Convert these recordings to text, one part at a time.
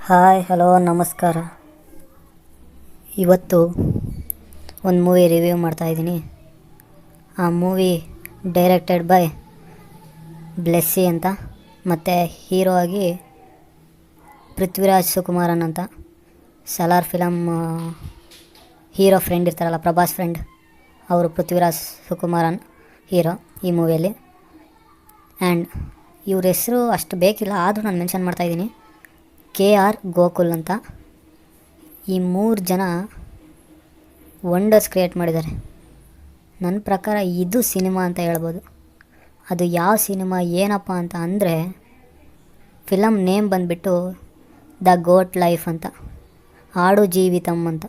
Hi hello ನಮಸ್ಕಾರ. ಇವತ್ತು ಒಂದು ಮೂವಿ ರಿವ್ಯೂ ಮಾಡ್ತಾಯಿದ್ದೀನಿ. ಆ ಮೂವಿ ಡೈರೆಕ್ಟೆಡ್ ಬೈ ಬ್ಲೆಸ್ಸಿ ಅಂತ, ಮತ್ತು ಹೀರೋ ಆಗಿ ಪೃಥ್ವಿರಾಜ್ ಸುಕುಮಾರನ್ ಅಂತ. ಸಲಾರ್ ಫಿಲಮ್ ಹೀರೋ ಫ್ರೆಂಡ್ ಇರ್ತಾರಲ್ಲ, ಪ್ರಭಾಸ್ ಫ್ರೆಂಡ್, ಅವರು ಪೃಥ್ವಿರಾಜ್ ಸುಕುಮಾರನ್ ಹೀರೋ ಈ ಮೂವಿಯಲ್ಲಿ. ಆ್ಯಂಡ್ ಇವ್ರ ಹೆಸರು ಅಷ್ಟು ಬೇಕಿಲ್ಲ, ಆದರೂ ನಾನು ಮೆನ್ಷನ್ ಮಾಡ್ತಾಯಿದ್ದೀನಿ. KR ಗೋಕುಲ್ ಅಂತ. ಈ 3 ಜನ ವಂಡರ್ಸ್ ಕ್ರಿಯೇಟ್ ಮಾಡಿದ್ದಾರೆ. ನನ್ನ ಪ್ರಕಾರ ಇದು ಸಿನಿಮಾ ಅಂತ ಹೇಳ್ಬೋದು. ಅದು ಯಾವ ಸಿನಿಮಾ ಏನಪ್ಪ ಅಂತ ಅಂದರೆ, ಫಿಲಮ್ ನೇಮ್ ಬಂದುಬಿಟ್ಟು ದ ಗೋಟ್ ಲೈಫ್ ಅಂತ, ಆಡು ಜೀವಿತಮ್ ಅಂತ.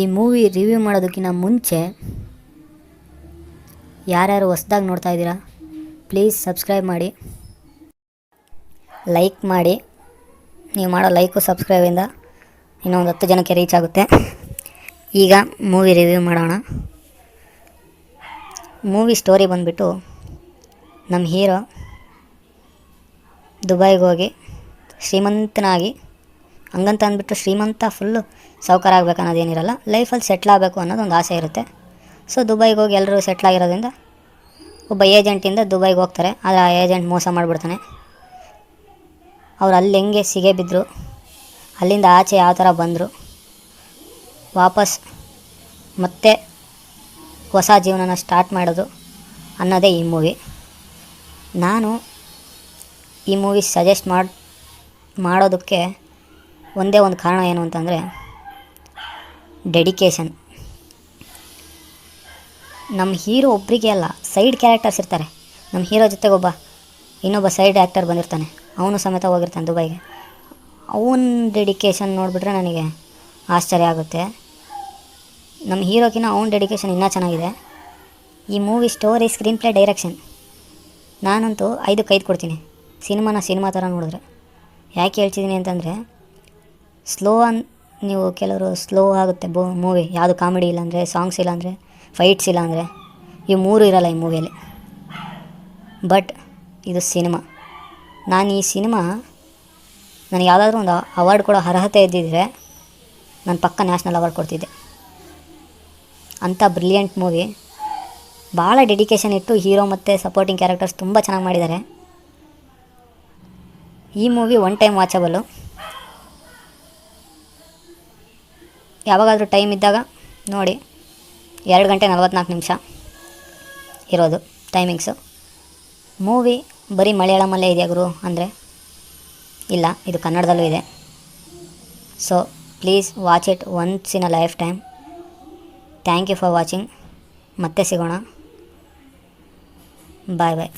ಈ ಮೂವಿ ರಿವ್ಯೂ ಮಾಡೋದಕ್ಕಿಂತ ಮುಂಚೆ ಯಾರ್ಯಾರು ಹೊಸ್ದಾಗಿ ನೋಡ್ತಾ ಇದ್ದೀರಾ, ಪ್ಲೀಸ್ ಸಬ್ಸ್ಕ್ರೈಬ್ ಮಾಡಿ, ಲೈಕ್ ಮಾಡಿ. ನೀವು ಮಾಡೋ ಲೈಕು ಸಬ್ಸ್ಕ್ರೈಬಿಂದ ಇನ್ನೊಂದು 10 ಜನಕ್ಕೆ ರೀಚ್ ಆಗುತ್ತೆ. ಈಗ ಮೂವಿ ರಿವ್ಯೂ ಮಾಡೋಣ. ಮೂವಿ ಸ್ಟೋರಿ ಬಂದುಬಿಟ್ಟು, ನಮ್ಮ ಹೀರೋ ದುಬೈಗೆ ಹೋಗಿ ಶ್ರೀಮಂತನಾಗಿ, ಹಂಗಂತ ಅಂದ್ಬಿಟ್ಟು ಶ್ರೀಮಂತ ಫುಲ್ಲು ಸಾವ್ಕಾರ ಆಗಬೇಕು ಅನ್ನೋದೇನಿರಲ್ಲ, ಲೈಫಲ್ಲಿ ಸೆಟ್ಲ್ ಆಗಬೇಕು ಅನ್ನೋದೊಂದು ಆಸೆ ಇರುತ್ತೆ. ಸೊ ದುಬೈಗೆ ಹೋಗಿ ಎಲ್ಲರೂ ಸೆಟ್ಲಾಗಿರೋದ್ರಿಂದ ಒಬ್ಬ ಏಜೆಂಟಿಂದ ದುಬೈಗೆ ಹೋಗ್ತಾರೆ. ಆದರೆ ಆ ಏಜೆಂಟ್ ಮೋಸ ಮಾಡಿಬಿಡ್ತಾನೆ. ಅವ್ರು ಅಲ್ಲಿ ಹೆಂಗೆ ಸಿಗೆ ಬಿದ್ದರು, ಅಲ್ಲಿಂದ ಆಚೆ ಯಾವ ಥರ ಬಂದರು, ವಾಪಸ್ ಮತ್ತೆ ಹೊಸ ಜೀವನನ ಸ್ಟಾರ್ಟ್ ಮಾಡೋದು ಅನ್ನೋದೇ ಈ ಮೂವಿ. ನಾನು ಈ ಮೂವಿ ಸಜೆಸ್ಟ್ ಮಾಡೋದಕ್ಕೆ ಒಂದೇ ಒಂದು ಕಾರಣ ಏನು ಅಂತಂದರೆ, ಡೆಡಿಕೇಶನ್. ನಮ್ಮ ಹೀರೋ ಒಬ್ಬರಿಗೆ ಅಲ್ಲ, ಸೈಡ್ ಕ್ಯಾರೆಕ್ಟರ್ಸ್ ಇರ್ತಾರೆ. ನಮ್ಮ ಹೀರೋ ಜೊತೆಗೆ ಇನ್ನೊಬ್ಬ ಸೈಡ್ ಆ್ಯಕ್ಟರ್ ಬಂದಿರ್ತಾನೆ, ಅವನು ಸಮೇತ ಹೋಗಿರ್ತಾನೆ ದುಬೈಗೆ. ಅವನ ಡೆಡಿಕೇಶನ್ ನೋಡಿಬಿಟ್ರೆ ನನಗೆ ಆಶ್ಚರ್ಯ ಆಗುತ್ತೆ. ನಮ್ಮ ಹೀರೋಕಿನ್ನ ಅವನ ಡೆಡಿಕೇಶನ್ ಇನ್ನೂ ಚೆನ್ನಾಗಿದೆ. ಈ movie story, screen play, direction ನಾನಂತೂ 5ಕ್ಕೆ 5 ಕೊಡ್ತೀನಿ. ಸಿನಿಮಾ ಥರ ನೋಡಿದ್ರೆ. ಯಾಕೆ ಹೇಳ್ತಿದ್ದೀನಿ ಅಂತಂದರೆ, ನೀವು ಕೆಲವರು ಸ್ಲೋ ಆಗುತ್ತೆ ಮೂವಿ, ಯಾವುದು ಕಾಮಿಡಿ ಇಲ್ಲಾಂದರೆ, ಸಾಂಗ್ಸ್ ಇಲ್ಲಾಂದರೆ, ಫೈಟ್ಸ್ ಇಲ್ಲಾಂದರೆ, ಇವು 3 ಇರೋಲ್ಲ ಈ ಮೂವಿಯಲ್ಲಿ. ಬಟ್ ಇದು ಸಿನಿಮಾ. ನಾನು ಈ ಸಿನಿಮಾ ನನಗೆ ಯಾವುದಾದ್ರೂ ಒಂದು ಅವಾರ್ಡ್ ಕೊಡೋ ಅರ್ಹತೆ ಇದ್ದಿದ್ದರೆ ನಾನು ಪಕ್ಕ ನ್ಯಾಷನಲ್ ಅವಾರ್ಡ್ ಕೊಡ್ತಿದ್ದೆ. ಅಂಥ ಬ್ರಿಲಿಯಂಟ್ ಮೂವಿ. ಭಾಳ ಡೆಡಿಕೇಶನ್ ಇಟ್ಟು ಹೀರೋ ಮತ್ತು ಸಪೋರ್ಟಿಂಗ್ ಕ್ಯಾರೆಕ್ಟರ್ಸ್ ತುಂಬ ಚೆನ್ನಾಗಿ ಮಾಡಿದ್ದಾರೆ. ಈ ಮೂವಿ 1 ಟೈಮ್ ವಾಚಬಲ್ಲು. ಯಾವಾಗಾದರೂ ಟೈಮ್ ಇದ್ದಾಗ ನೋಡಿ. 2 ಗಂಟೆ 44 ನಿಮಿಷ ಇರೋದು ಟೈಮಿಂಗ್ಸು. ಮೂವಿ ಬರೀ ಮಲಯಾಳಮಲ್ಲೇ ಇದೆಯಾ ಗುರು ಅಂದರೆ ಇಲ್ಲ, ಇದು ಕನ್ನಡದಲ್ಲೂ ಇದೆ. So please watch it once in a lifetime. Thank you for watching. ಮತ್ತೆ ಸಿಗೋಣ. ಬಾಯ್ ಬಾಯ್.